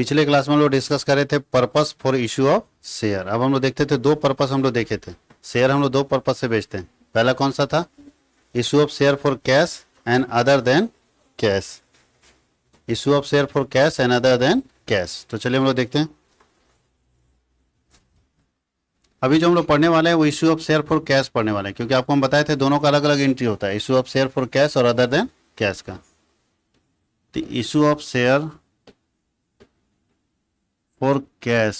पिछले क्लास में हम लोग डिस्कस कर रहे थे purpose for issue of share. अब हम लोग देखते थे दो पर्पस हम लोग देखे थे। शेयर हम लोग दो पर्पस से बेचते हैं। पहला कौन सा था? Issue of share for cash and other than cash. Issue of share for cash and other than cash. तो चलिए हम लोग देखते हैं। अभी जो हम लोग पढ़ने वाले हैं वो issue of share for cash पढ़ने वाले हैं, क्योंकि आपको हम बताए थे दोनों का अलग अलग एंट्री होता है, issue of share for cash और अदर देन कैश का। तो issue of share for cash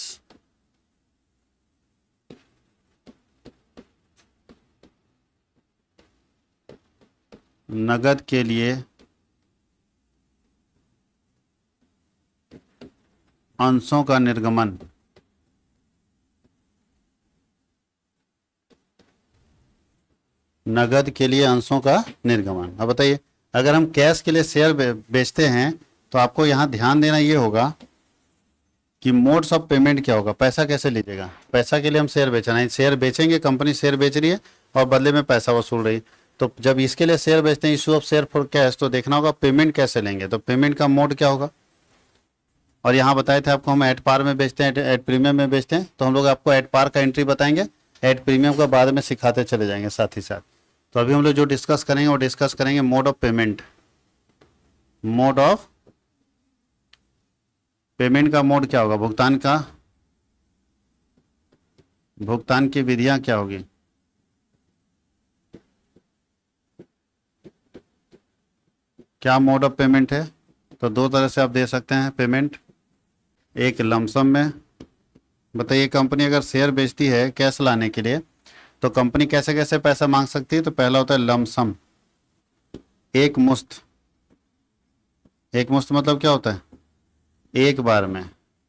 नगद के लिए अंशों का निर्गमन। नगद के लिए अंशों का निर्गमन। अब बताइए, अगर हम कैश के लिए शेयर बेचते हैं तो आपको यहां ध्यान देना ये होगा कि मोड्स ऑफ पेमेंट क्या होगा, पैसा कैसे लीजिएगा। पैसा के लिए हम शेयर बेचना है, शेयर बेचेंगे, कंपनी शेयर बेच रही है और बदले में पैसा वसूल रही है। तो जब इसके लिए शेयर बेचते हैं issue of share for cash, तो देखना होगा पेमेंट कैसे लेंगे, तो पेमेंट का मोड क्या होगा। और यहाँ बताए थे आपको हम एट पार में बेचते हैं, एट प्रीमियम में बेचते हैं, तो हम लोग आपको एट पार का एंट्री बताएंगे, एट प्रीमियम का बाद में सिखाते चले जाएंगे साथ ही साथ। तो अभी हम लोग जो डिस्कस करेंगे वो डिस्कस करेंगे mode of payment. Mode of payment का मोड क्या होगा, भुगतान की विधियां क्या होगी। क्या मोड ऑफ पेमेंट है? तो दो तरह से आप दे सकते हैं पेमेंट। एक लमसम में। बताइए, कंपनी अगर शेयर बेचती है कैश लाने के लिए तो कंपनी कैसे कैसे पैसा मांग सकती है। तो पहला होता है लमसम, एक मुश्त। एक मुश्त मतलब क्या होता है? एक बार में।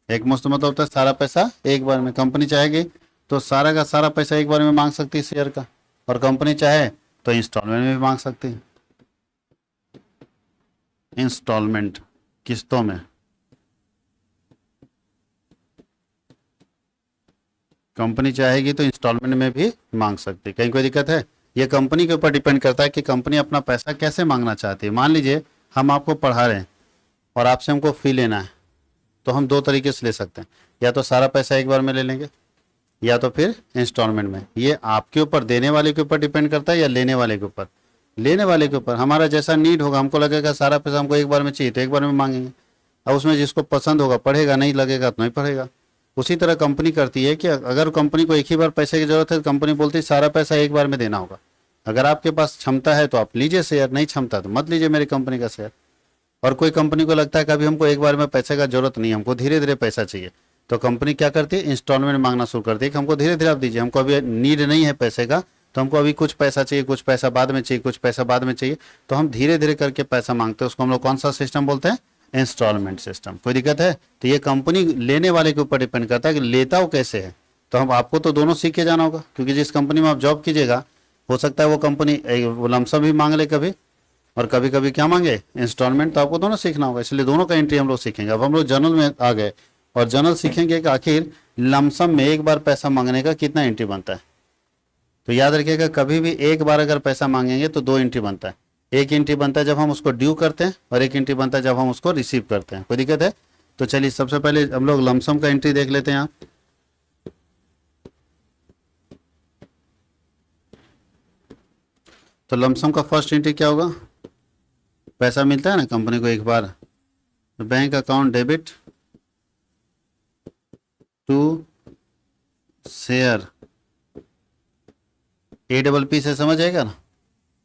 एक मुश्त मतलब होता है सारा पैसा एक बार में। कंपनी चाहेगी तो सारा का सारा पैसा एक बार में मांग सकती है शेयर का, और कंपनी चाहे तो इंस्टॉलमेंट में भी मांग सकती है। इंस्टॉलमेंट, किस्तों में। कंपनी चाहेगी तो इंस्टॉलमेंट में भी मांग सकती है। कहीं कोई दिक्कत है? ये कंपनी के ऊपर डिपेंड करता है कि कंपनी अपना पैसा कैसे मांगना चाहती है। मान लीजिए हम आपको पढ़ा रहे हैं और आपसे हमको फी लेना है, तो हम दो तरीके से ले सकते हैं, या तो सारा पैसा एक बार में ले लेंगे या तो फिर इंस्टॉलमेंट में। ये आपके ऊपर, देने वाले के ऊपर डिपेंड करता है या लेने वाले के ऊपर। लेने वाले के ऊपर हमारा जैसा नीड होगा, हमको लगेगा सारा पैसा हमको एक बार में चाहिए तो एक बार में मांगेंगे। अब उसमें जिसको पसंद होगा पढ़ेगा, नहीं लगेगा तो नहीं पढ़ेगा। उसी तरह कंपनी करती है कि अगर कंपनी को एक ही बार पैसे की जरूरत है तो कंपनी बोलती है सारा पैसा एक बार में देना होगा। अगर आपके पास क्षमता है तो आप लीजिए शेयर, नहीं क्षमता तो मत लीजिए मेरी कंपनी का शेयर। और कोई कंपनी को लगता है कि अभी हमको एक बार में पैसे का जरूरत नहीं है, हमको धीरे धीरे पैसा चाहिए, तो कंपनी क्या करती है, इंस्टॉलमेंट मांगना शुरू करती है कि हमको धीरे धीरे आप दीजिए, हमको अभी नीड नहीं है पैसे का, तो हमको अभी कुछ पैसा चाहिए, कुछ पैसा बाद में चाहिए, कुछ पैसा बाद में चाहिए। तो हम धीरे धीरे करके पैसा मांगते हैं, उसको हम लोग कौन सा सिस्टम बोलते हैं, इंस्टॉलमेंट सिस्टम। कोई दिक्कत है? तो ये कंपनी लेने वाले के ऊपर डिपेंड करता है कि लेता वो कैसे है। तो हम आपको तो दोनों सीख के जाना होगा, क्योंकि जिस कंपनी में आप जॉब कीजिएगा हो सकता है वो कंपनी वो लमसम भी मांग ले कभी, और कभी कभी क्या मांगे, इंस्टॉलमेंट। तो आपको दोनों सीखना होगा, इसलिए दोनों का एंट्री हम लोग सीखेंगे। अब हम लोग जनरल में आ गए और जनरल सीखेंगे कि आखिर लमसम में एक बार पैसा मांगने का कितना एंट्री बनता है। तो याद रखिएगा, कभी भी एक बार अगर पैसा मांगेंगे तो दो एंट्री बनता है। एक एंट्री बनता है जब हम उसको ड्यू करते हैं, और एक एंट्री बनता है जब हम उसको रिसीव करते हैं। कोई दिक्कत है? तो चलिए सबसे पहले हम लोग लमसम का एंट्री देख लेते हैं यहाँ। तो लमसम का फर्स्ट एंट्री क्या होगा, पैसा मिलता है ना कंपनी को एक बार, bank account debit to share, APP से समझ आएगा ना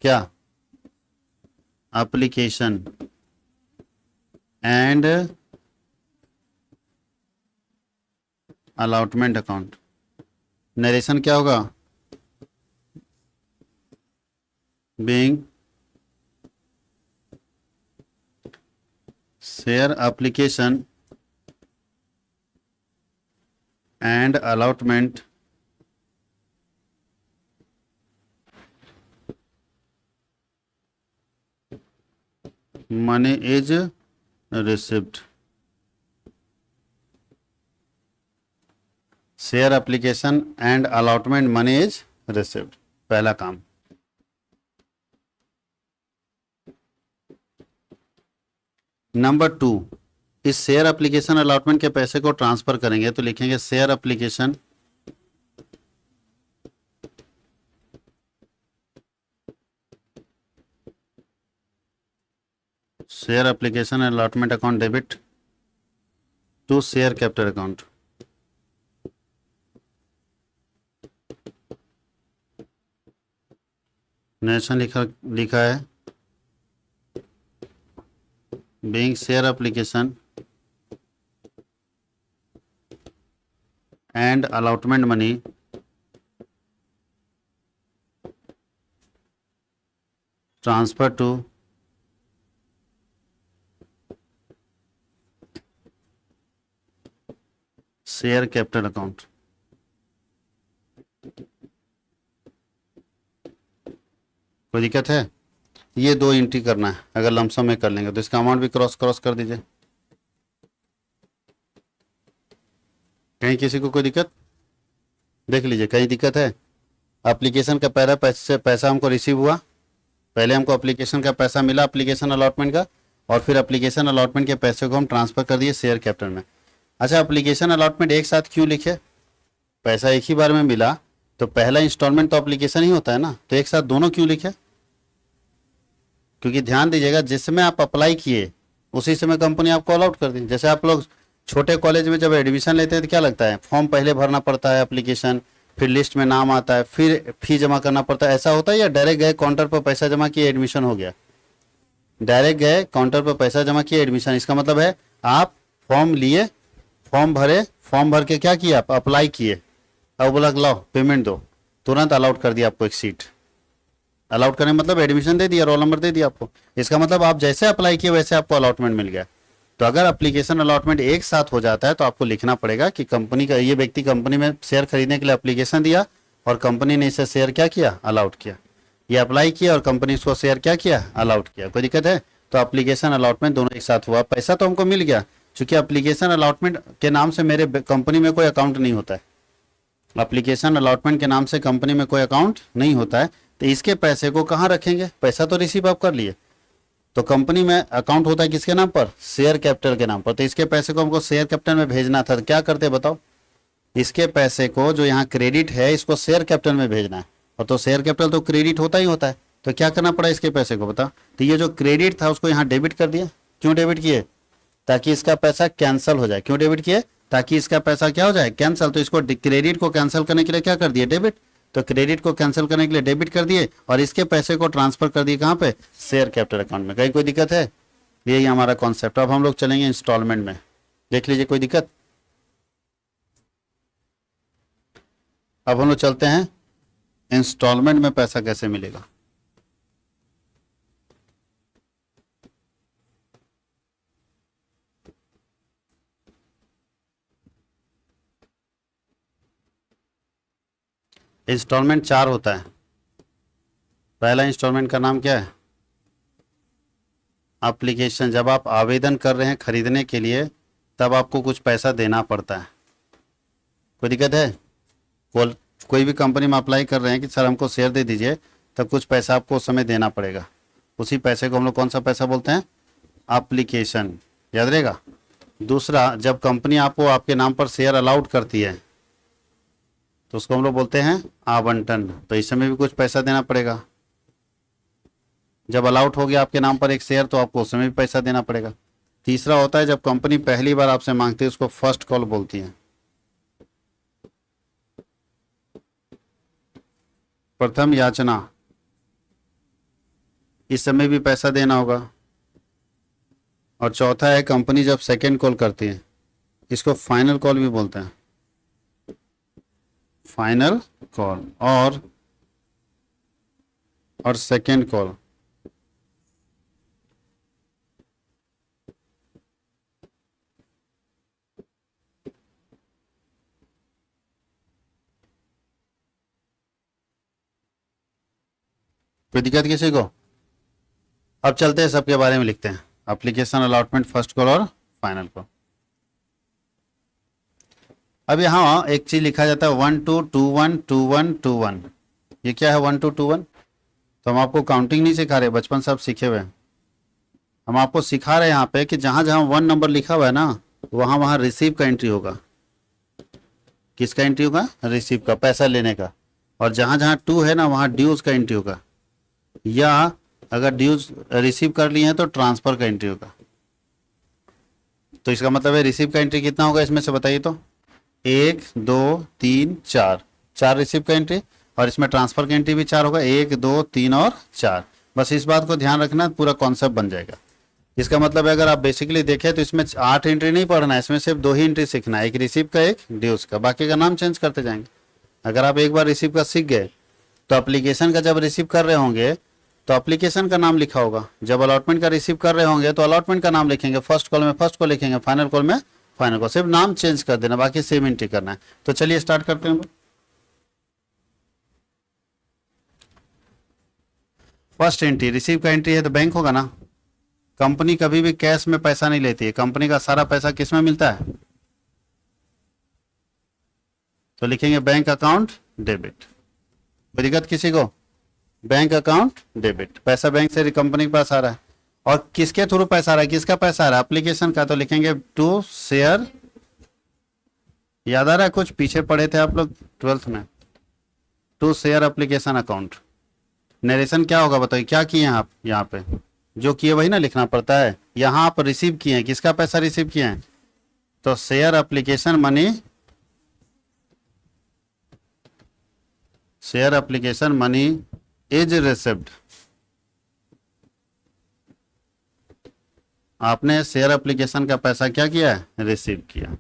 क्या, application and allotment account. Narration क्या होगा, being share application and allotment money is received. Share application and allotment money is received, पहला काम। नंबर 2, इस शेयर एप्लीकेशन अलॉटमेंट के पैसे को ट्रांसफर करेंगे तो लिखेंगे share application allotment account debit to share capital account. Narration लिखा है being share application and allotment money transfer to share capital account. कोई दिक्कत है? ये 2 एंट्री करना है, अगर लमसम में कर लेंगे तो इसका अमाउंट भी क्रॉस कर दीजिए। कहीं किसी को कोई दिक्कत? देख लीजिए कहीं दिक्कत है? एप्लीकेशन का पहला पैसा हमको रिसीव हुआ, पहले हमको एप्लीकेशन का पैसा मिला एप्लीकेशन अलॉटमेंट का, और फिर एप्लीकेशन अलॉटमेंट के पैसे को हम ट्रांसफर कर दिए शेयर कैपिटल में। अच्छा, एप्लीकेशन अलॉटमेंट एक साथ क्यों लिखे? पैसा एक ही बार में मिला तो पहला इंस्टॉलमेंट तो एप्लीकेशन ही होता है ना, तो एक साथ दोनों क्यों लिखे? क्योंकि ध्यान दीजिएगा, जिस समय आप अप्लाई किए उसी समय कंपनी आपको अलॉट कर दी। जैसे आप लोग छोटे कॉलेज में जब एडमिशन लेते हैं तो क्या लगता है, फॉर्म पहले भरना पड़ता है, एप्लीकेशन, फिर लिस्ट में नाम आता है, फिर फी जमा करना पड़ता है, ऐसा होता है? या डायरेक्ट गए काउंटर पर पैसा जमा किए एडमिशन हो गया? डायरेक्ट गए काउंटर पर पैसा जमा किए एडमिशन। इसका मतलब है आप फॉर्म लिए, फॉर्म भरे, फॉर्म भर के क्या किया, आप अप्लाई किए, अब बोला लाओ पेमेंट दो, तुरंत अलाउट कर दिया आपको एक सीट। अलाउट करने मतलब एडमिशन दे दिया, रोल नंबर दे दिया आपको। इसका मतलब आप जैसे अप्लाई किए वैसे आपको अलॉटमेंट मिल गया। तो अगर एप्लीकेशन अलॉटमेंट एक साथ हो जाता है तो आपको लिखना पड़ेगा कि कंपनी का ये व्यक्ति कंपनी में शेयर खरीदने के लिए एप्लीकेशन दिया और कंपनी ने इसे शेयर क्या किया, अलाउट किया। ये अप्लाई किया और कंपनी इसको शेयर क्या किया, अलाउट किया। कोई दिक्कत है? तो एप्लीकेशन अलॉटमेंट दोनों एक साथ हुआ, पैसा तो हमको मिल गया। चूंकि एप्लीकेशन अलॉटमेंट के नाम से मेरे कंपनी में कोई अकाउंट नहीं होता है, एप्लीकेशन अलॉटमेंट के नाम से कंपनी में कोई अकाउंट नहीं होता है, तो इसके पैसे को कहाँ रखेंगे? पैसा तो रिसीव आप कर लिए, तो कंपनी में अकाउंट होता है किसके नाम पर, शेयर कैपिटल के नाम पर। तो इसके पैसे को हमको शेयर कैपिटल में भेजना था, तो क्या करते बताओ? इसके पैसे को जो यहाँ क्रेडिट है इसको शेयर कैपिटल में भेजना है, और तो शेयर कैपिटल तो क्रेडिट होता ही होता है, तो क्या करना पड़ा इसके पैसे को बताओ? तो ये जो क्रेडिट था उसको यहाँ डेबिट कर दिया। क्यों डेबिट किए? ताकि इसका पैसा कैंसिल हो जाए। क्यों डेबिट किए? ताकि इसका पैसा क्या हो जाए, कैंसिल। तो इसको क्रेडिट को कैंसिल करने के लिए क्या कर दिए, डेबिट। तो क्रेडिट को कैंसिल करने के लिए डेबिट कर दिए और इसके पैसे को ट्रांसफर कर दिए कहाँ पे, शेयर कैपिटल अकाउंट में। कहीं कोई दिक्कत है? यही हमारा कॉन्सेप्ट। अब हम लोग चलेंगे इंस्टॉलमेंट में, देख लीजिए कोई दिक्कत? अब हम लोग चलते हैं इंस्टॉलमेंट में पैसा कैसे मिलेगा। इंस्टॉलमेंट 4 होता है। पहला इंस्टॉलमेंट का नाम क्या है, एप्लीकेशन। जब आप आवेदन कर रहे हैं खरीदने के लिए तब आपको कुछ पैसा देना पड़ता है। कोई दिक्कत है? कोई भी कंपनी में अप्लाई कर रहे हैं कि सर हमको शेयर दे दीजिए, तब कुछ पैसा आपको उस समय देना पड़ेगा। उसी पैसे को हम लोग कौन सा पैसा बोलते हैं, एप्लीकेशन। याद रहेगा। दूसरा, जब कंपनी आपको आपके नाम पर शेयर अलाउड करती है तो उसको हम लोग बोलते हैं आवंटन। तो इस समय भी कुछ पैसा देना पड़ेगा। जब अलाउट हो गया आपके नाम पर एक शेयर तो आपको उस समय भी पैसा देना पड़ेगा। तीसरा होता है जब कंपनी पहली बार आपसे मांगती है, उसको फर्स्ट कॉल बोलती है। प्रथम याचना, इस समय भी पैसा देना होगा। और चौथा है कंपनी जब सेकेंड कॉल करती है, इसको फाइनल कॉल भी बोलते हैं, फाइनल कॉल और सेकेंड कॉल। कोई दिक्कत किसी को? अब चलते हैं सबके बारे में लिखते हैं, एप्लीकेशन अलॉटमेंट, फर्स्ट कॉल और फाइनल कॉल। अब यहाँ एक चीज लिखा जाता है 1 2 2 1 2 1 2 1। ये क्या है 1 2 2 1? तो हम आपको काउंटिंग नहीं सिखा रहे, बचपन से आप सीखे हुए हैं। हम आपको सिखा रहे हैं यहाँ पे कि जहां जहां 1 नंबर लिखा हुआ है ना, वहां वहां रिसीव का एंट्री होगा। किसका एंट्री होगा? रिसीव का, पैसा लेने का। और जहां जहां 2 है ना, वहां ड्यूज का एंट्री होगा। या अगर ड्यूज रिसीव कर लिए हैं तो ट्रांसफर का एंट्री होगा। तो इसका मतलब है रिसीव का एंट्री कितना होगा इसमें से बताइए तो? 1 2 3 4, 4 रिसीव का एंट्री। और इसमें ट्रांसफर का एंट्री भी 4 होगा, 1 2 3 और 4। बस इस बात को ध्यान रखना, पूरा कॉन्सेप्ट बन जाएगा। इसका मतलब है अगर आप बेसिकली देखें तो इसमें 8 एंट्री नहीं पढ़ना है, इसमें सिर्फ 2 ही एंट्री सीखना है, एक रिसीव का, एक ड्यूज का। बाकी का नाम चेंज करते जाएंगे। अगर आप एक बार रिसीव का सीख गए तो एप्लीकेशन का जब रिसीव कर रहे होंगे तो एप्लीकेशन का नाम लिखा होगा। जब अलॉटमेंट का रिसीव कर रहे होंगे तो अलॉटमेंट का नाम लिखेंगे, फर्स्ट कॉल में फर्स्ट को लिखेंगे, फाइनल कॉल में फाइनल को। सिर्फ नाम चेंज कर देना, बाकी सेम एंट्री करना है। तो चलिए स्टार्ट करते हैं। फर्स्ट एंट्री रिसीव का एंट्री है तो बैंक होगा ना। कंपनी कभी भी कैश में पैसा नहीं लेती है, कंपनी का सारा पैसा किस में मिलता है? तो लिखेंगे बैंक अकाउंट डेबिट। कोई दिक्कत किसी को? बैंक अकाउंट डेबिट, पैसा बैंक से कंपनी के पास आ रहा है। और किसके थ्रू पैसा आ रहा है? किसका पैसा आ रहा है? एप्लीकेशन का। तो लिखेंगे टू शेयर, याद आ रहा है कुछ पीछे पढ़े थे आप लोग 12th में, to share application account. Narration क्या होगा बताइए, क्या किए हैं आप? यहाँ पे जो किए वही ना लिखना पड़ता है। यहाँ आप रिसीव किए हैं, किसका पैसा रिसीव किए हैं? तो share application money, share application money is received. आपने शेयर एप्लीकेशन का पैसा क्या किया है? रिसीव किया।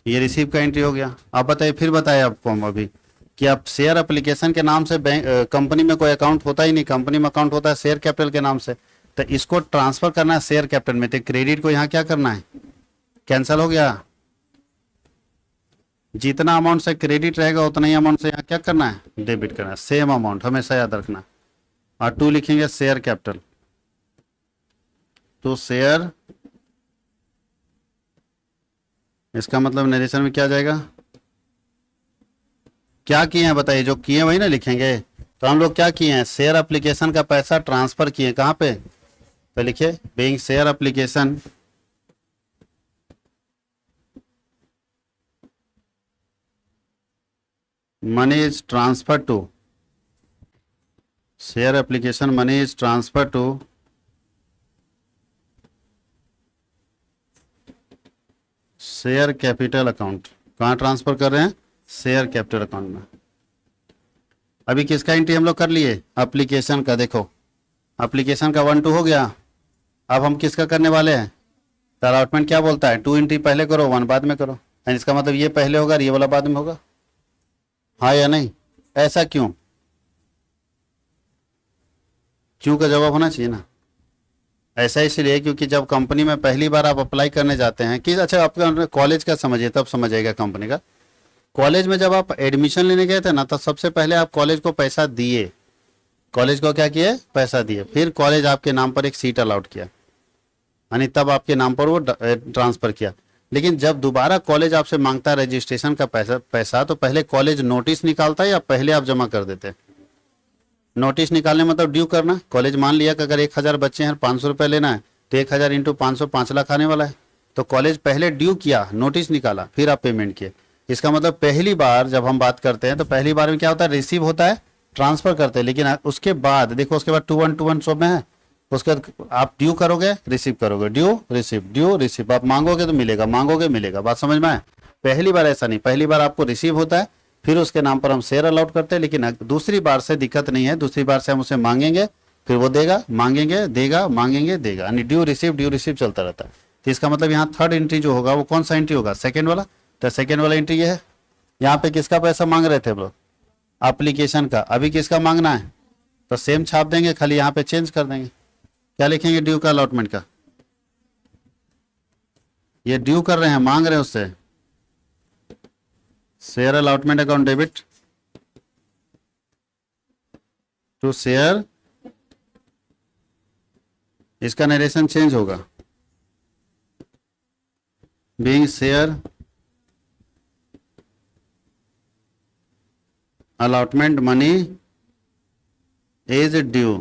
ये रिसीव का एंट्री हो गया। आप बताइए, फिर बताइए आपको हम अभी कि आप शेयर एप्लीकेशन के नाम से बैंक कंपनी में कोई अकाउंट होता ही नहीं। कंपनी में अकाउंट होता है शेयर कैपिटल के नाम से। तो इसको ट्रांसफर करना है शेयर कैपिटल में, तो क्रेडिट को यहाँ क्या करना है? कैंसिल हो गया। जितना अमाउंट से क्रेडिट रहेगा उतना ही अमाउंट से यहाँ क्या करना है? डेबिट करना है। सेम अमाउंट हमेशा याद रखना। और 2 लिखेंगे शेयर कैपिटल, तो शेयर, इसका मतलब नरेशन में क्या जाएगा? क्या किए हैं बताइए, जो किए वही ना लिखेंगे। तो हम लोग क्या किए हैं? शेयर एप्लीकेशन का पैसा ट्रांसफर किए। कहाँ पे? तो लिखिए being share application money is transferred to, share application money is transferred to share capital account. कहाँ ट्रांसफर कर रहे हैं? शेयर कैपिटल अकाउंट में। अभी किसका एंट्री हम लोग कर लिए? एप्लीकेशन का। देखो एप्लीकेशन का 1 2 हो गया। अब हम किसका करने वाले हैं? तो अलॉटमेंट क्या बोलता है? 2 एंट्री पहले करो, 1 बाद में करो। इसका मतलब ये पहले होगा और ये वाला बाद में होगा। हाँ या नहीं? ऐसा क्यों? क्यों का जवाब होना चाहिए ना। ऐसा इसलिए क्योंकि जब कंपनी में पहली बार आप अप्लाई करने जाते हैं कि अच्छा आपका कॉलेज का समझिए, तब समझ आएगा कंपनी का। कॉलेज में जब आप एडमिशन लेने गए थे ना, तो सबसे पहले आप कॉलेज को पैसा दिए। कॉलेज को क्या किए? पैसा दिए। फिर कॉलेज आपके नाम पर एक सीट अलाउट किया, यानी तब आपके नाम पर वो ट्रांसफर किया। लेकिन जब दोबारा कॉलेज आपसे मांगता है रजिस्ट्रेशन का पैसा तो पहले कॉलेज नोटिस निकालता है या पहले आप जमा कर देते हैं? नोटिस निकालने मतलब ड्यू करना। कॉलेज मान लिया कि अगर 1000 बच्चे हैं 500 रुपये लेना है, तो 1000 इंटू 500 5 लाख आने वाला है। तो कॉलेज पहले ड्यू किया, नोटिस निकाला, फिर आप पेमेंट किए। इसका मतलब पहली बार जब हम बात करते हैं तो पहली बार में क्या होता है? रिसीव होता है, ट्रांसफर करते हैं। लेकिन उसके बाद देखो, उसके बाद 2 1 सब में है। उसके बाद आप ड्यू करोगे, रिसीव करोगे, ड्यू रिसीव, ड्यू रिसीव। आप मांगोगे तो मिलेगा, मांगोगे मिलेगा। बात समझ में आए? पहली बार ऐसा नहीं, पहली बार आपको रिसीव होता है, फिर उसके नाम पर हम शेयर अलॉट करते हैं। लेकिन दूसरी बार से दिक्कत नहीं है, दूसरी बार से हम उसे मांगेंगे, फिर वो देगा, मांगेंगे देगा, मांगेंगे देगा, यानी ड्यू रिसीव चलता रहता है। तो इसका मतलब यहाँ थर्ड एंट्री जो होगा वो कौन सा एंट्री होगा? सेकेंड वाला। तो सेकेंड वाला एंट्री ये है। यहाँ पे किसका पैसा मांग रहे थे हम लोग? एप्लीकेशन का। अभी किसका मांगना है? तो सेम छाप देंगे, खाली यहाँ पे चेंज कर देंगे। क्या लिखेंगे? ड्यू का, अलॉटमेंट का। ये ड्यू कर रहे हैं, मांग रहे हैं उससे। Share allotment account debit to share, इसका नरेशन चेंज होगा। Being share allotment money is due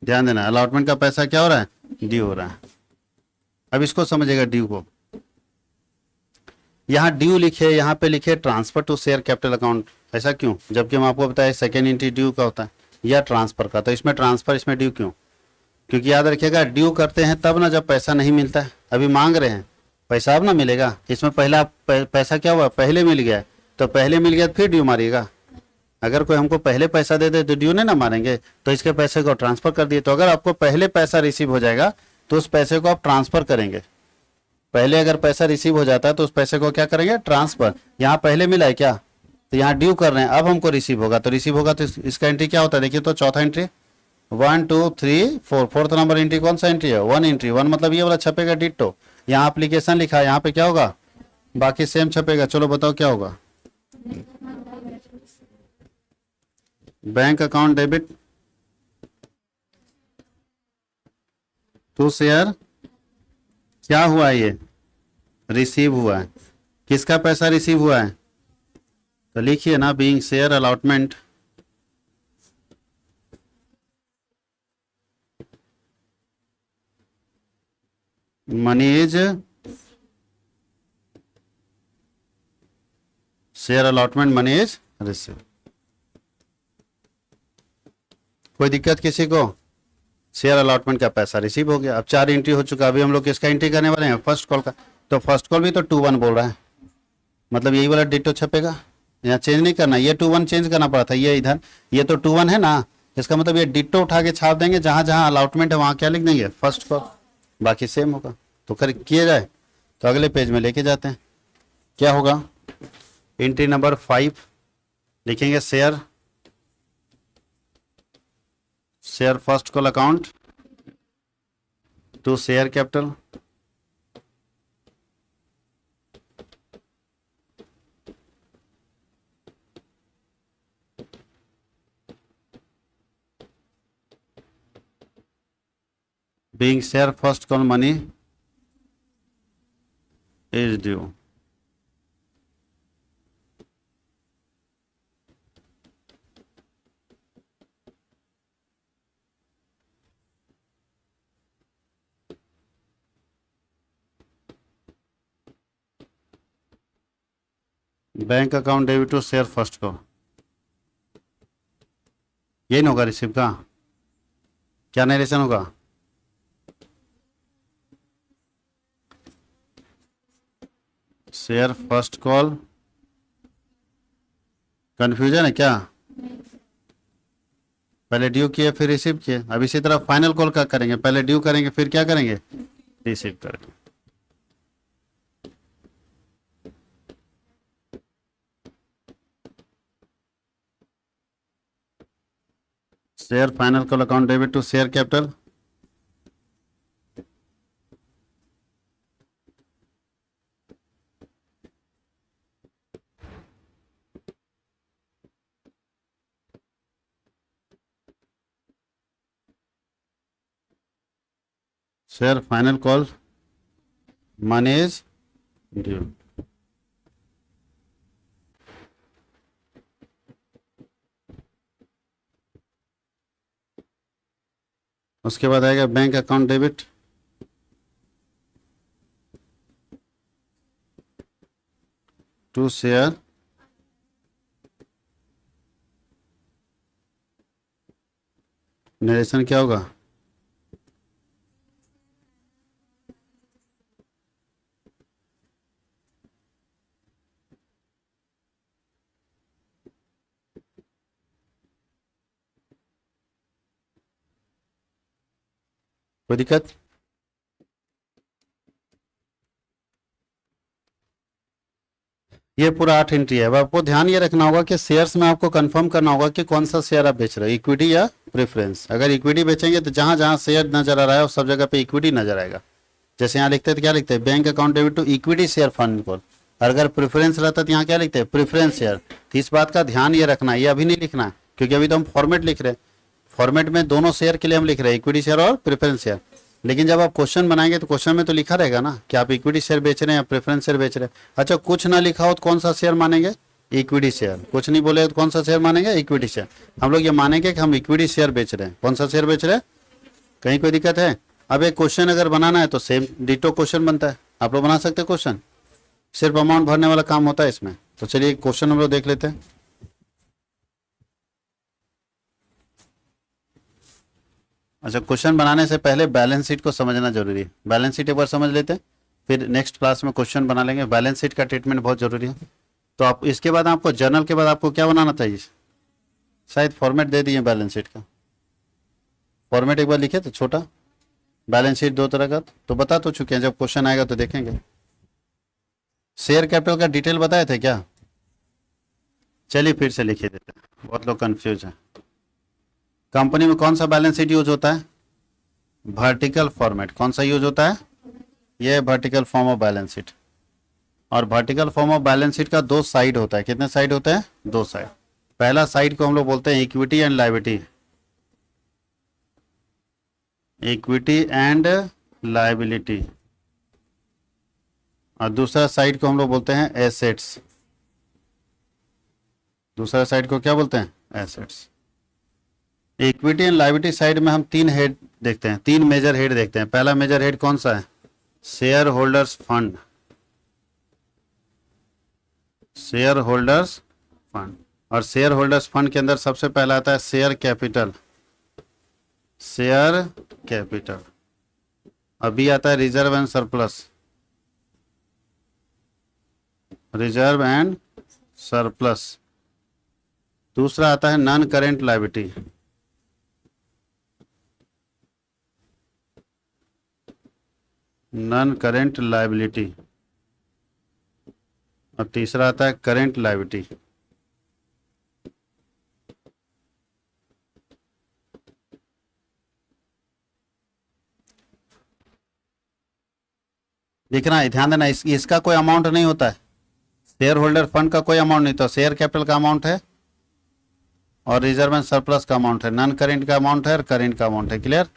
ध्यान देना, अलॉटमेंट का पैसा क्या हो रहा है, ड्यू हो रहा है। अब इसको समझिएगा ड्यू को। यहाँ ड्यू लिखे, यहाँ पे लिखे transfer to share capital account, ऐसा क्यों, जबकि हम आपको बताया सेकेंड एंट्री ड्यू का होता है या ट्रांसफर का, तो इसमें ट्रांसफर इसमें ड्यू क्यों? क्योंकि याद रखिएगा ड्यू करते हैं तब ना जब पैसा नहीं मिलता है। अभी मांग रहे हैं पैसा, अब ना मिलेगा, इसमें पहला पैसा क्या हुआ, पहले मिल गया है, तो पहले मिल गया तो फिर ड्यू मारिएगा। अगर कोई हमको पहले पैसा दे दे तो ड्यू नहीं ना मारेंगे, तो इसके पैसे को ट्रांसफर कर दिए। तो अगर आपको पहले पैसा रिसीव हो जाएगा तो उस पैसे को आप ट्रांसफर करेंगे। पहले अगर पैसा रिसीव हो जाता है तो उस पैसे को क्या करेंगे, ट्रांसफर। यहाँ पहले मिला है क्या, तो यहाँ ड्यू कर रहे हैं, अब हमको रिसीव होगा, तो रिसीव होगा तो इसका एंट्री क्या होता है, देखिए तो चौथा एंट्री 1 2 3 4, फोर्थ नंबर एंट्री कौन सा एंट्री है, 1 एंट्री। 1 मतलब ये वाला छपेगा डिट्टो, यहाँ एप्लीकेशन लिखा है, यहाँ पे क्या होगा, बाकी सेम छपेगा। चलो बताओ क्या होगा, bank account debit to share, क्या हुआ है, ये रिसीव हुआ है। किसका पैसा रिसीव हुआ है, तो लिखिए ना, being share allotment money is, share allotment money is receive. कोई दिक्कत किसी को, शेयर अलॉटमेंट का पैसा रिसीव हो गया। अब 4 एंट्री हो चुका, अभी हम लोग किसका एंट्री करने वाले हैं, फर्स्ट कॉल का। तो फर्स्ट कॉल भी तो 2 1 बोल रहा है, मतलब यही वाला डिटो छपेगा, यहाँ चेंज नहीं करना, ये 2 1 चेंज करना पड़ा था, ये इधर ये तो 2 1 है ना, इसका मतलब ये डिटो उठा के छाप देंगे, जहां जहां अलॉटमेंट है वहां क्या लिख देंगे, फर्स्ट कॉल, बाकी सेम होगा। तो कर किए जाए तो अगले पेज में लेके जाते हैं, क्या होगा, एंट्री नंबर 5 लिखेंगे, share first call account to share capital, being share first call money is due। Bank account debit to share first call, यही ना होगा रिसीव का, क्या नरेशन होगा, शेयर फर्स्ट कॉल, कंफ्यूजन है क्या, पहले ड्यू किए फिर रिसीव किए। अब इसी तरह फाइनल कॉल का करेंगे, पहले ड्यू करेंगे फिर क्या करेंगे, रिसीव करेंगे। Share final call account debit to share capital, share final call money is due. उसके बाद आएगा bank account debit to share narration, क्या होगा, कोई दिक्कत, ये पूरा 8 एंट्री है। अब आपको ध्यान ये रखना होगा कि शेयर्स में आपको कंफर्म करना होगा कि कौन सा शेयर आप बेच रहे हो, इक्विटी या प्रेफरेंस। अगर इक्विटी बेचेंगे तो जहां जहां शेयर नजर आ रहा है उस सब जगह पे इक्विटी नजर आएगा। जैसे यहाँ लिखते हैं तो क्या लिखते हैं, bank account debit to equity share fund call. अगर प्रेफरेंस रहता तो यहाँ क्या लिखते हैं, प्रेफरेंस शेयर। तो इस बात का ध्यान ये रखना है, ये अभी नहीं लिखना है क्योंकि अभी तो हम फॉर्मेट लिख रहे हैं, फॉर्मेट में दोनों शेयर के लिए हम लिख रहे हैं, इक्विटी शेयर और प्रेफरेंस शेयर। लेकिन जब आप क्वेश्चन बनाएंगे तो क्वेश्चन में तो लिखा रहेगा ना कि आप इक्विटी शेयर बेच रहे हैं या प्रेफरेंस शेयर बेच रहे हैं। अच्छा कुछ ना लिखा हो तो कौन सा शेयर मानेंगे, इक्विटी शेयर। कुछ नहीं बोले तो कौन सा शेयर मानेंगे, इक्विटी शेयर। हम लोग ये मानेंगे कि हम इक्विटी शेयर बेच रहे हैं। कौन सा शेयर बेच रहे हैं, कहीं कोई दिक्कत है? अब एक क्वेश्चन अगर बनाना है तो सेम डिटो क्वेश्चन बनता है, आप लोग बना सकते हैं क्वेश्चन, सिर्फ अमाउंट भरने वाला काम होता है इसमें। तो चलिए क्वेश्चन हम लोग देख लेते हैं। अच्छा, क्वेश्चन बनाने से पहले बैलेंस शीट को समझना जरूरी है। बैलेंस शीट एक बार समझ लेते हैं, फिर नेक्स्ट क्लास में क्वेश्चन बना लेंगे। बैलेंस शीट का ट्रीटमेंट बहुत जरूरी है। तो आप इसके बाद आपको जर्नल के बाद आपको क्या बनाना चाहिए? शायद फॉर्मेट दे दिए बैलेंस शीट का, फॉर्मेट एक बार लिखे तो छोटा। बैलेंस शीट दो तरह का तो बता तो चुके हैं, जब क्वेश्चन आएगा तो देखेंगे। शेयर कैपिटल का डिटेल बताए थे क्या? चलिए फिर से लिखे देते हैं, बहुत लोग कंफ्यूज हैं। कंपनी में कौन सा बैलेंस शीट यूज होता है? Vertical format. कौन सा यूज होता है? ये vertical form of balance sheet. और vertical form of balance sheet का दो साइड होता है। कितने साइड होते हैं? दो साइड। पहला साइड को हम लोग बोलते हैं equity and liability, equity and liability. और दूसरा साइड को हम लोग बोलते हैं एसेट्स। दूसरा साइड को क्या बोलते हैं? Assets. Equity and liability side में हम तीन हेड देखते हैं, तीन मेजर हेड देखते हैं। पहला मेजर हेड कौन सा है? Share holders fund, share holders fund. और शेयर होल्डर्स फंड के अंदर सबसे पहला आता है शेयर कैपिटल, शेयर कैपिटल। अभी आता है reserve and surplus, reserve and surplus. दूसरा आता है non current liability, non current liability. और तीसरा आता है करेंट लायबिलिटी। देखना है, ध्यान देना, इसका कोई अमाउंट नहीं होता है। शेयर होल्डर फंड का कोई अमाउंट नहीं, तो शेयर कैपिटल का अमाउंट है और रिजर्व एंड सरप्लस का अमाउंट है, नॉन करेंट का अमाउंट है और करेंट का अमाउंट है। क्लियर?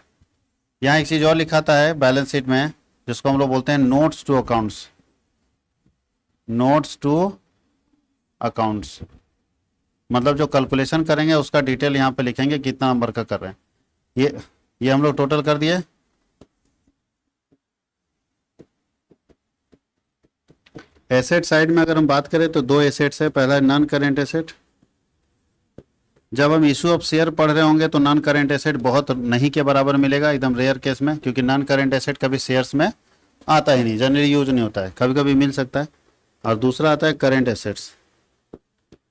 यहाँ एक चीज और लिखाता है बैलेंस शीट में, जिसको हम लोग बोलते हैं notes to accounts, notes to accounts. मतलब जो कैलकुलेशन करेंगे उसका डिटेल यहाँ पे लिखेंगे, कितना नंबर का कर रहे हैं। ये हम लोग टोटल कर दिए। एसेट साइड में अगर हम बात करें तो दो एसेट्स है। पहला है नॉन करेंट एसेट। जब हम इशू ऑफ शेयर पढ़ रहे होंगे तो नॉन करेंट एसेट बहुत नहीं के बराबर मिलेगा, एकदम रेयर केस में, क्योंकि नॉन करेंट एसेट कभी शेयर्स में आता ही नहीं, जनरली यूज नहीं होता है, कभी कभी मिल सकता है। और दूसरा आता है करेंट एसेट्स।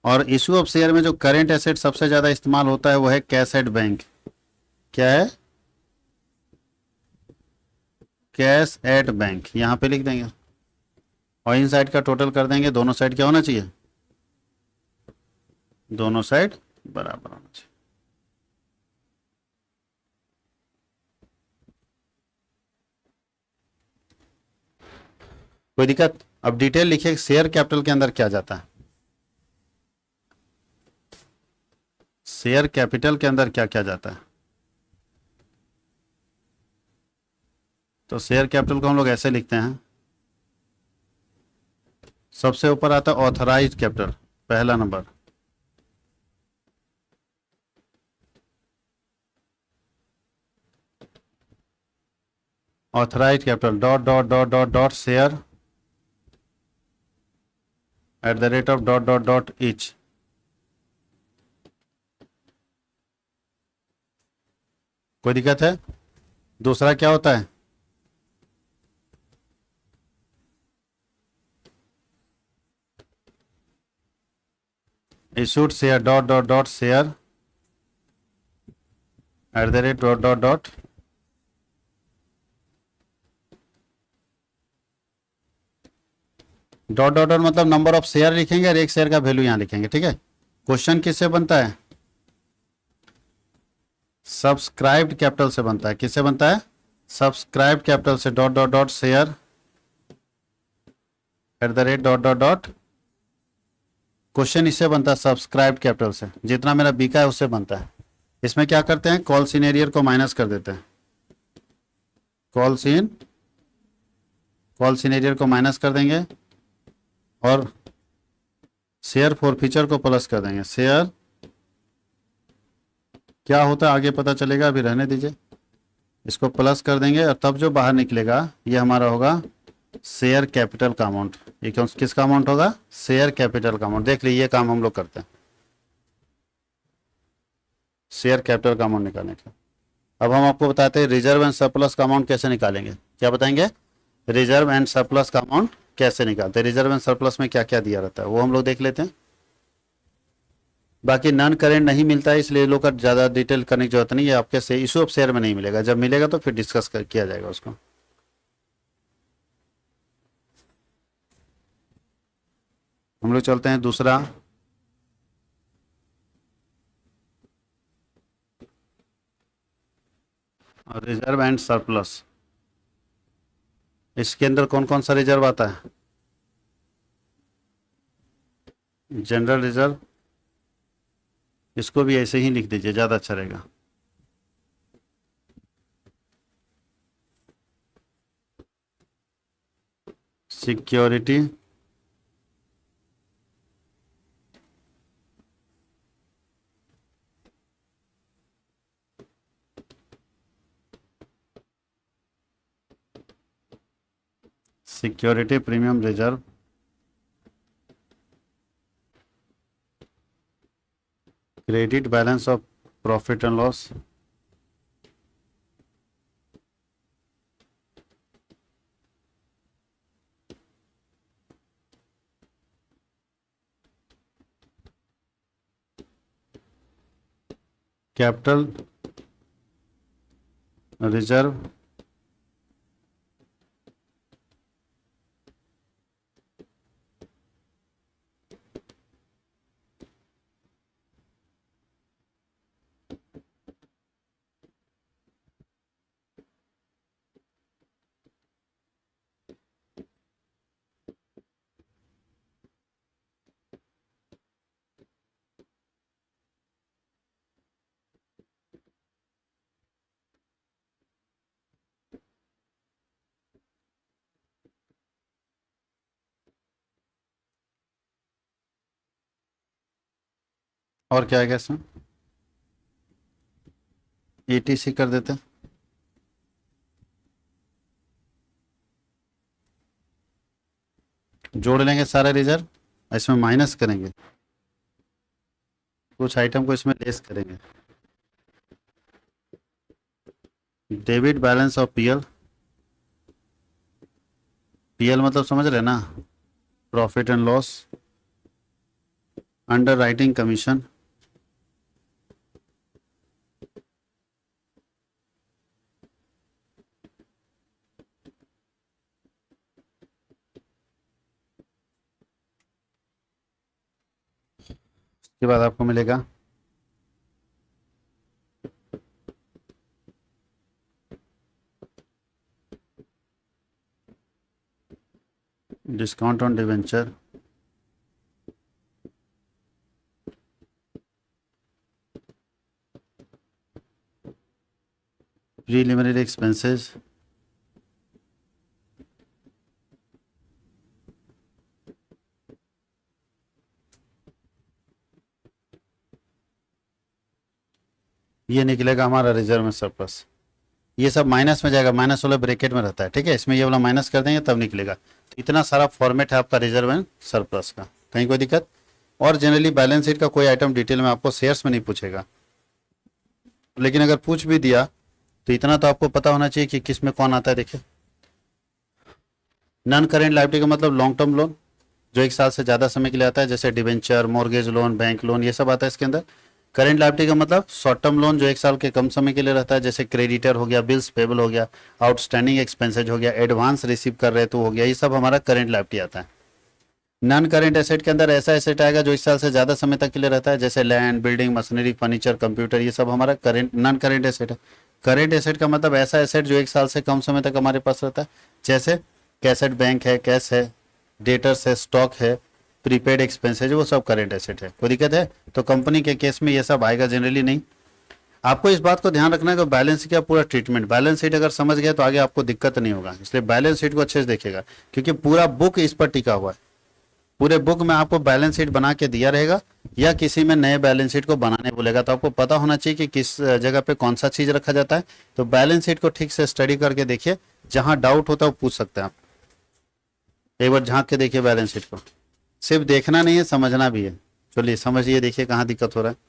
और इशू ऑफ शेयर में जो करेंट एसेट सबसे ज़्यादा इस्तेमाल होता है वो है कैश एट बैंक। क्या है? कैश एट बैंक, यहाँ पे लिख देंगे और इन साइड का टोटल कर देंगे। दोनों साइड क्या होना चाहिए? दोनों साइड बराबर होना चाहिए। कोई दिक्कत? अब डिटेल लिखिए, शेयर कैपिटल के अंदर क्या जाता है, शेयर कैपिटल के अंदर क्या क्या जाता है। तो शेयर कैपिटल को हम लोग ऐसे लिखते हैं, सबसे ऊपर आता है ऑथराइज्ड कैपिटल, पहला number. Authorised capital dot dot dot dot dot share at the rate of dot dot dot each. कोई दिक्कत है? दूसरा क्या होता है? Issued share dot dot dot share at the rate dot dot dot. Dot dot dot मतलब number of share लिखेंगे और एक शेयर का वैल्यू यहाँ लिखेंगे। ठीक है? क्वेश्चन किससे बनता है? सब्सक्राइब्ड कैपिटल से बनता है। किससे बनता है? सब्सक्राइब्ड कैपिटल से dot dot dot share at the rate dot dot dot. Question इससे बनता है सब्सक्राइब्ड कैपिटल से, जितना मेरा बिका है उससे बनता है। इसमें क्या करते हैं? कॉल सीनियर को माइनस कर देते हैं, कॉल सीनियर को माइनस कर देंगे और शेयर फॉरफीचर को प्लस कर देंगे। शेयर क्या होता है आगे पता चलेगा, अभी रहने दीजिए। इसको प्लस कर देंगे और तब जो बाहर निकलेगा ये हमारा होगा शेयर कैपिटल का अमाउंट। ये कौन किसका अमाउंट होगा? शेयर कैपिटल का अमाउंट। देख लीजिए ये काम हम लोग करते हैं शेयर कैपिटल का अमाउंट निकालने का। अब हम आपको बताते हैं रिजर्व एंड सरप्लस का अमाउंट कैसे निकालेंगे। क्या बताएंगे? रिजर्व एंड सरप्लस का अमाउंट कैसे निकालते हैं। रिजर्व एंड सरप्लस में क्या क्या दिया रहता है वो हम लोग देख लेते हैं। बाकी नॉन करेंट नहीं मिलता है इसलिए लोग का ज़्यादा डिटेल करने की जरूरत नहीं है। आपके से इशू ऑफ शेयर में नहीं मिलेगा, जब मिलेगा तो फिर डिस्कस किया जाएगा उसको। हम लोग चलते हैं दूसरा। रिजर्व एंड सरप्लस, इसके अंदर कौन कौन सा रिजर्व आता है? जनरल रिजर्व, इसको भी ऐसे ही लिख दीजिए ज़्यादा अच्छा रहेगा। Security, security premium reserve, credit balance of profit and loss, capital reserve, और क्या है इसमें? ETC कर देते हैं। जोड़ लेंगे सारे रिजर्व, इसमें माइनस करेंगे, कुछ आइटम को इसमें लेस करेंगे। Debit balance of PL, PL मतलब समझ रहे ना, profit and loss, under writing commission, के बाद आपको मिलेगा discount on debenture, preliminary expenses, ये निकलेगा हमारा रिजर्व में सरप्लस। ये सब माइनस में जाएगा, माइनस वाला ब्रैकेट में रहता है, ठीक है। इसमें ये वाला माइनस कर देंगे तब निकलेगा। तो इतना सारा फॉर्मेट है आपका रिजर्व एंड सरप्लस का, कहीं कोई दिक्कत? और जनरली बैलेंस शीट का कोई आइटम डिटेल में आपको शेयर्स में नहीं पूछेगा, लेकिन अगर पूछ भी दिया तो इतना तो आपको पता होना चाहिए कि किस में कौन आता है। देखिए नॉन करेंट लायबिलिटी का मतलब लॉन्ग टर्म लोन जो 1 साल से ज़्यादा समय के लिए आता है, जैसे debenture, mortgage loan, bank loan, ये सब आता है इसके अंदर। करेंट लायबिलिटी का मतलब शॉर्ट टर्म लोन जो 1 साल के कम समय के लिए रहता है, जैसे क्रेडिटर हो गया, बिल्स पेबल हो गया, आउटस्टैंडिंग एक्सपेंसेज हो गया, एडवांस रिसीव कर रहे तो हो गया, ये सब हमारा करेंट लायबिलिटी आता है। नॉन करेंट एसेट के अंदर ऐसा एसेट आएगा जो 1 साल से ज़्यादा समय तक के लिए रहता है, जैसे land, building, machinery, furniture, computer, ये सब हमारा करेंट नॉन करेंट एसेट है। करेंट एसेट का मतलब ऐसा एसेट जो 1 साल से कम समय तक हमारे पास रहता है, जैसे कैसेट बैंक है, कैश है, डेटर्स है, स्टॉक है, प्रीपेड एक्सपेंसेज, वो सब करेंट एसेट है। कोई दिक्कत है? तो कंपनी के केस में ये सब आएगा, जनरली नहीं। आपको इस बात को ध्यान रखना है कि बैलेंस शीट का पूरा ट्रीटमेंट, बैलेंस शीट अगर समझ गए तो आगे आपको दिक्कत नहीं होगा, इसलिए बैलेंस शीट को अच्छे से देखिएगा क्योंकि पूरा बुक इस पर टिका हुआ है। पूरे बुक में आपको बैलेंस शीट बना के दिया रहेगा, या किसी में नए बैलेंस शीट को बनाने बोलेगा, तो आपको पता होना चाहिए कि किस जगह पे कौन सा चीज रखा जाता है। तो बैलेंस शीट को ठीक से स्टडी करके देखिए, जहां डाउट होता है वो पूछ सकते हैं आप। एक बार झांक के देखिए बैलेंस शीट को, सिर्फ देखना नहीं है, समझना भी है। चलिए समझिए, देखिए कहाँ दिक्कत हो रहा है।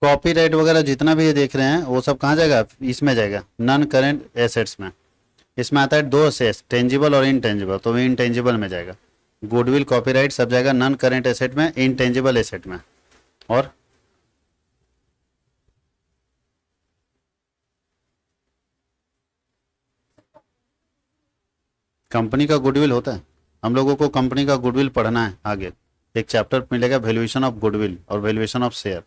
कॉपीराइट वगैरह जितना भी ये देख रहे हैं वो सब कहाँ जाएगा, इसमें जाएगा नॉन करेंट एसेट्स में। इसमें आता है दो एसेट्स, टेंजिबल और इनटेंजिबल, तो वो इनटेंजिबल में जाएगा। गुडविल कॉपीराइट सब जाएगा नॉन करेंट एसेट में, इनटेंजिबल एसेट में। और कंपनी का गुडविल होता है, हम लोगों को कंपनी का गुडविल पढ़ना है आगे। एक चैप्टर मिलेगा वैल्यूएशन ऑफ गुडविल और वैल्यूएशन ऑफ शेयर।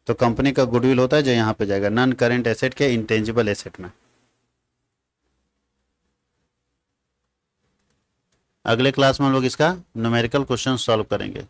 तो कंपनी का गुडविल होता है जो यहाँ पे जाएगा नॉन करेंट एसेट के इंटेंजिबल एसेट में। अगले क्लास में हम लोग इसका न्यूमेरिकल क्वेश्चन सॉल्व करेंगे।